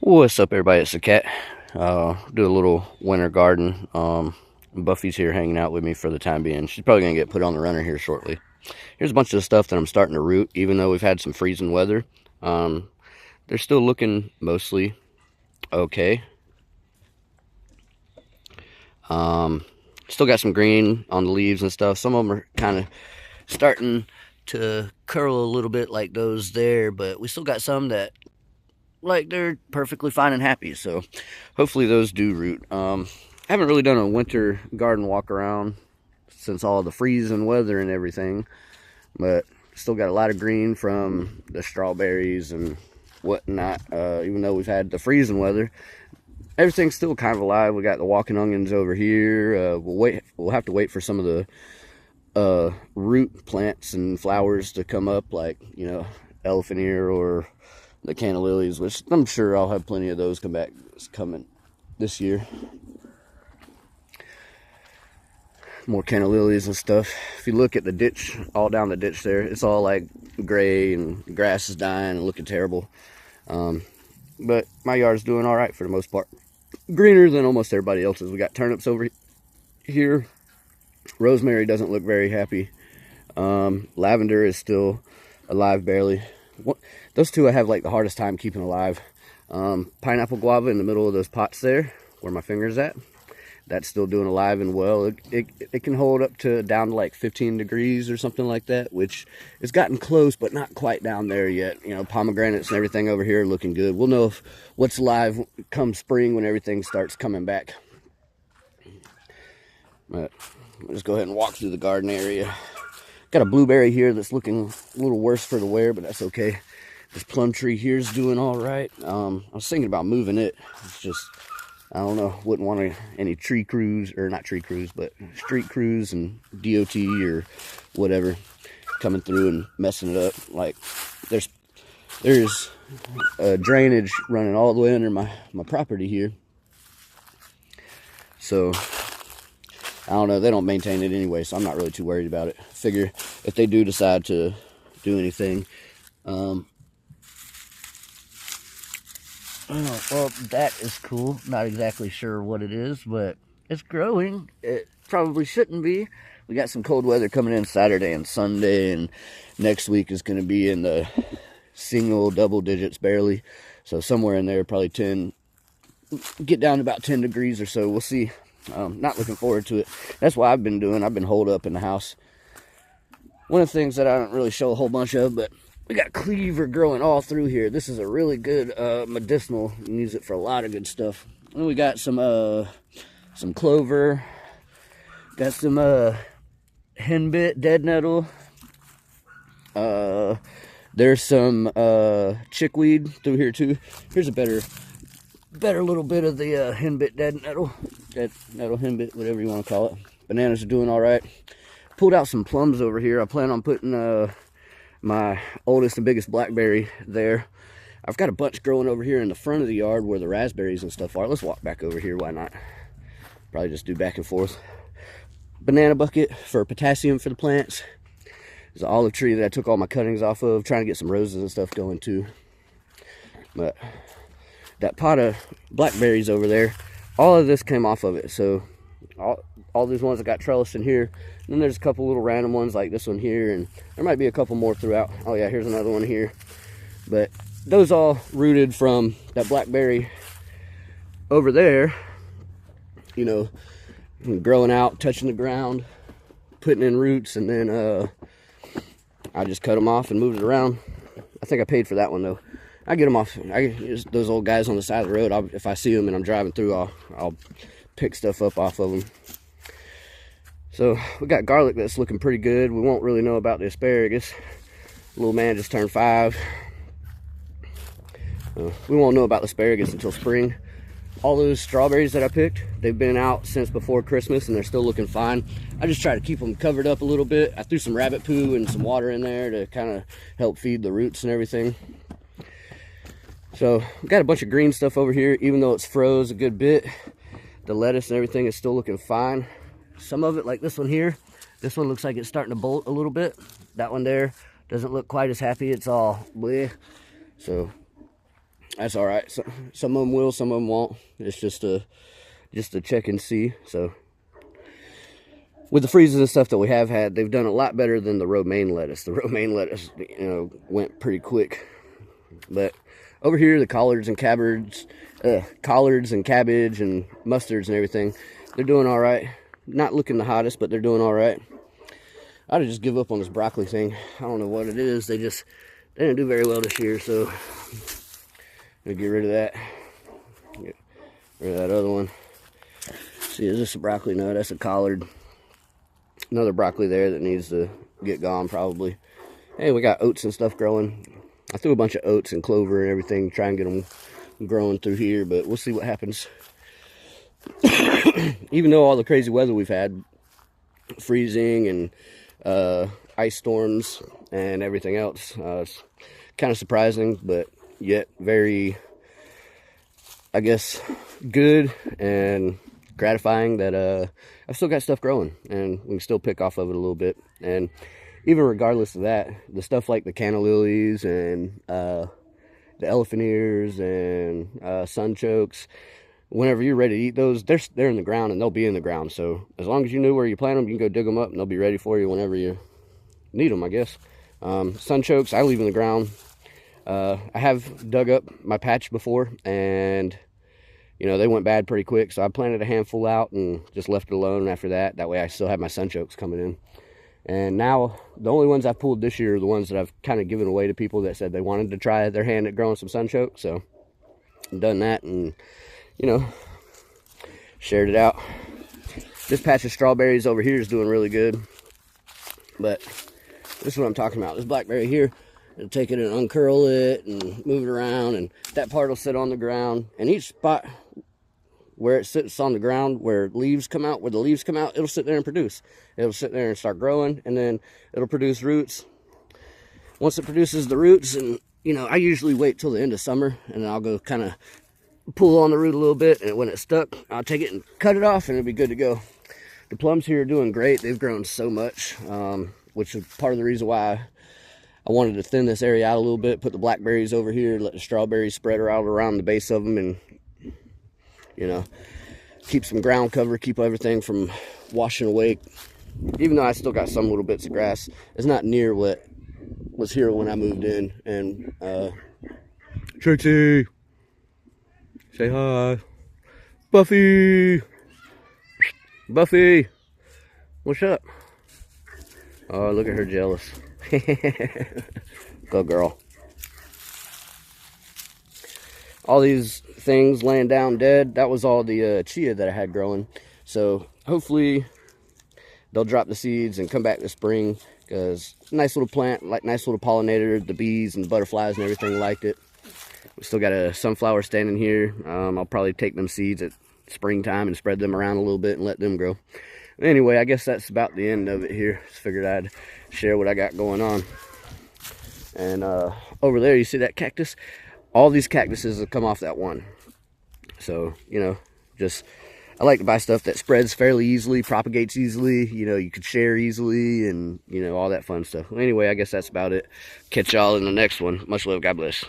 What's up, everybody? It's the cat. Do a little winter garden. Buffy's here hanging out with me for the time being. She's probably gonna get put on the runner here shortly. Here's a bunch of stuff that I'm starting to root, even though we've had some freezing weather. They're still looking mostly okay. Still got some green on the leaves and stuff. Some of them are kind of starting to curl a little bit like those there, but we still got some that they're perfectly fine and happy, so hopefully those do root. I haven't really done a winter garden walk around since all the freezing weather and everything, but still got a lot of green from the strawberries and whatnot. Even though we've had the freezing weather, everything's still kind of alive. We got the walking onions over here. We'll have to wait for some of the root plants and flowers to come up, like, you know, elephant ear or the canna lilies, which I'm sure I'll have plenty of those coming this year. More canna lilies and stuff. If you look at the ditch, all down the ditch there, it's all like gray and grass is dying and looking terrible. But my yard's doing all right for the most part. Greener than almost everybody else's. We got turnips over here. Rosemary doesn't look very happy. Lavender is still alive barely. Those two I have like the hardest time keeping alive. Pineapple guava in the middle of those pots there, where my finger's at, that's still doing alive and well. It can hold up to down to like 15 degrees or something like that, which has gotten close, but not quite down there yet. You know, pomegranates and everything over here are looking good. We'll know what's alive come spring when everything starts coming back. But I'll just go ahead and walk through the garden area. Got a blueberry here that's looking a little worse for the wear, but that's okay. This plum tree here is doing all right. I was thinking about moving it. It's just, I don't know, wouldn't want any tree crews, or not tree crews, but street crews and DOT or whatever coming through and messing it up. Like, there's drainage running all the way under my property here. So I don't know, they don't maintain it anyway, so I'm not really too worried about it. Figure if they do decide to do anything. Oh, well, that is cool. Not exactly sure what it is, but it's growing. It probably shouldn't be. We got some cold weather coming in Saturday and Sunday, and next week is going to be in the single, double digits barely. So somewhere in there, probably 10, get down to about 10 degrees or so. We'll see. Not looking forward to it. That's what I've been doing. I've been holed up in the house. One of the things that I don't really show a whole bunch of, but we got cleaver growing all through here. This is a really good medicinal. You can use it for a lot of good stuff. And we got some clover. Got some henbit, dead nettle. There's some chickweed through here too. Here's a better little bit of the henbit, dead nettle, henbit, whatever you want to call it. Bananas are doing all right. Pulled out some plums over here. I plan on putting my oldest and biggest blackberry there. I've got a bunch growing over here in the front of the yard where the raspberries and stuff are. Let's walk back over here. Why not? Probably just do back and forth. Banana bucket for potassium for the plants. There's an olive tree that I took all my cuttings off of, trying to get some roses and stuff going too. But that pot of blackberries over there, all of this came off of it. So all these ones that got trellis in here. And then there's a couple little random ones like this one here, and there might be a couple more throughout. Oh yeah, here's another one here. But those all rooted from that blackberry over there, you know, growing out, touching the ground, putting in roots, and then I just cut them off and moved it around. I think I paid for that one though. I get them off. Those old guys on the side of the road, if I see them and I'm driving through, I'll pick stuff up off of them. So we got garlic that's looking pretty good. We won't really know about the asparagus. Little man just turned 5. We won't know about the asparagus until spring. All those strawberries that I picked, they've been out since before Christmas and they're still looking fine. I just try to keep them covered up a little bit. I threw some rabbit poo and some water in there to kind of help feed the roots and everything. So we got a bunch of green stuff over here, even though it's froze a good bit. The lettuce and everything is still looking fine. Some of it, like this one here, this one looks like it's starting to bolt a little bit. That one there doesn't look quite as happy. It's all bleh. So That's all right. So, some of them will, some of them won't. It's just a check and see. So with the freezes and stuff that we have had, they've done a lot better than the romaine lettuce. The romaine lettuce, went pretty quick. But over here, the collards and cabbage and mustards and everything, they're doing all right. Not looking the hottest, but they're doing all right. I'd just give up on this broccoli thing. I don't know what it is. They didn't do very well this year, so I'm gonna get rid of that. Get rid of that other one. See, is this a broccoli? No, that's a collard. Another broccoli there that needs to get gone probably. Hey, we got oats and stuff growing. I threw a bunch of oats and clover and everything, try and get them growing through here, but we'll see what happens. Even though all the crazy weather we've had, freezing and ice storms and everything else, it's kind of surprising, but yet very, I guess, good and gratifying that I've still got stuff growing and we can still pick off of it a little bit. And even regardless of that, the stuff like the canna lilies and the elephant ears and sunchokes, whenever you're ready to eat those, they're in the ground and they'll be in the ground. So as long as you know where you plant them, you can go dig them up and they'll be ready for you whenever you need them, I guess. Sunchokes, I leave in the ground. I have dug up my patch before and they went bad pretty quick, so I planted a handful out and just left it alone after that. That way I still have my sunchokes coming in. And now the only ones I've pulled this year are the ones that I've kind of given away to people that said they wanted to try their hand at growing some sunchoke. So I've done that and, shared it out. This patch of strawberries over here is doing really good. But this is what I'm talking about. This blackberry here, I'll take it and uncurl it and move it around, and that part will sit on the ground. And each spot where it sits on the ground, where the leaves come out, it'll sit there and produce. It'll sit there and start growing, and then it'll produce roots. Once it produces the roots, and I usually wait till the end of summer, and then I'll go kind of pull on the root a little bit, and when it's stuck, I'll take it and cut it off, and it'll be good to go. The plums here are doing great. They've grown so much, which is part of the reason why I wanted to thin this area out a little bit, put the blackberries over here, let the strawberries spread out around the base of them, and keep some ground cover, keep everything from washing away. Even though I still got some little bits of grass, it's not near what was here when I moved in. And Trixie, say hi. Buffy, what's up? Oh, look at her jealous. Go girl. All these things laying down dead, that was all the chia that I had growing. So hopefully they'll drop the seeds and come back this spring, because nice little plant, like nice little pollinator. The bees and the butterflies and everything liked it. We still got a sunflower standing here. I'll probably take them seeds at springtime and spread them around a little bit and let them grow. Anyway, I guess that's about the end of it here. Just figured I'd share what I got going on. And over there, you see that cactus? All these cactuses have come off that one. So, I like to buy stuff that spreads fairly easily, propagates easily, you could share easily, and, all that fun stuff. Well, anyway, I guess that's about it. Catch y'all in the next one. Much love. God bless.